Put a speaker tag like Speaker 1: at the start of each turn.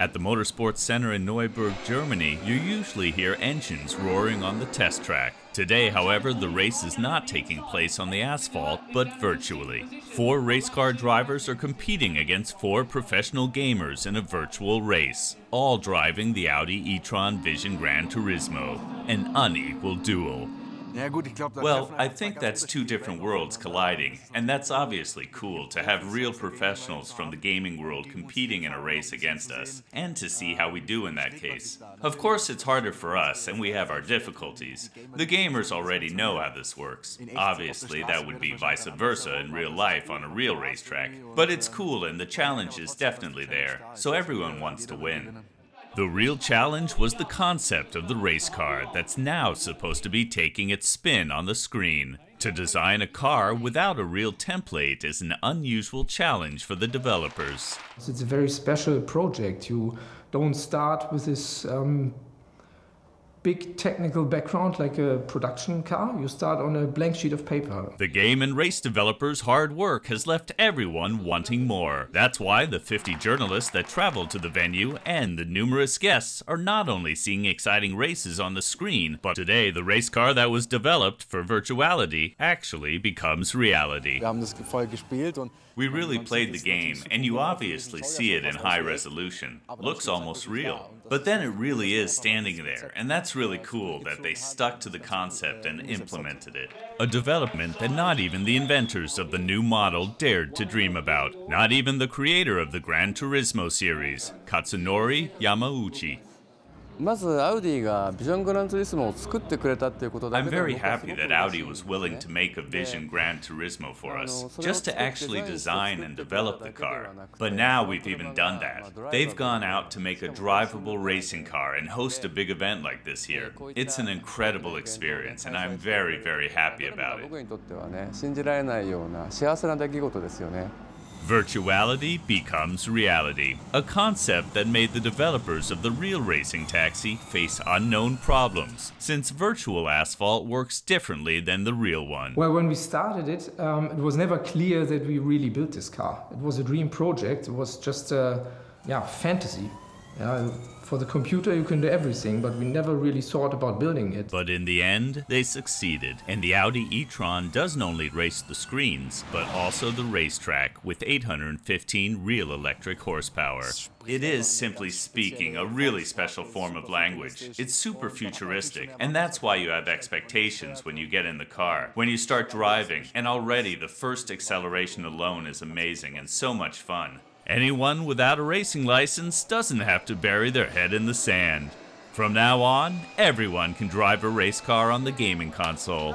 Speaker 1: At the Motorsports Center in Neuburg, Germany, you usually hear engines roaring on the test track. Today, however, the race is not taking place on the asphalt, but virtually. 4 race car drivers are competing against 4 professional gamers in a virtual race, all driving the Audi E-Tron Vision Gran Turismo, an unequal duel. Well, I think that's 2 different worlds colliding, and that's obviously cool to have real professionals from the gaming world competing in a race against us, and to see how we do in that case. Of course, it's harder for us, and we have our difficulties. The gamers already know how this works. Obviously, that would be vice versa in real life on a real racetrack. But it's cool, and the challenge is definitely there, so everyone wants to win. The real challenge was the concept of the race car that's now supposed to be taking its spin on the screen. To design a car without a real template is an unusual challenge for the developers.
Speaker 2: It's a very special project. You don't start with this big technical background like a production car. You start on a blank sheet of paper.
Speaker 1: The game and race developers' hard work has left everyone wanting more. That's why the 50 journalists that traveled to the venue and the numerous guests are not only seeing exciting races on the screen, but today the race car that was developed for virtuality actually becomes reality. We really played the game, and you obviously see it in high resolution. Looks almost real. But then it really is standing there, and that's really cool that they stuck to the concept and implemented it. A development that not even the inventors of the new model dared to dream about. Not even the creator of the Gran Turismo series, Katsunori Yamauchi.
Speaker 3: I'm very
Speaker 1: happy that Audi was willing to make a Vision Gran Turismo for us, just to actually design and develop the car. But now we've even done that. They've gone out to make a drivable racing car and host a big event like this here. It's an incredible experience, and I'm very, very happy about it. Virtuality becomes reality, a concept that made the developers of the real racing taxi face unknown problems, since virtual asphalt works differently than the real one.
Speaker 2: Well, when we started it, it was never clear that we really built this car. It was a dream project. It was just a fantasy. For the computer you can do everything, but we never really thought about building it.
Speaker 1: But in the end, they succeeded, and the Audi E-Tron doesn't only race the screens, but also the racetrack with 815 real electric horsepower. It is, simply speaking, a really special form of language. It's super futuristic, and that's why you have expectations when you get in the car, when you start driving, and already the first acceleration alone is amazing and so much fun. Anyone without a racing license doesn't have to bury their head in the sand. From now on, everyone can drive a race car on the gaming console.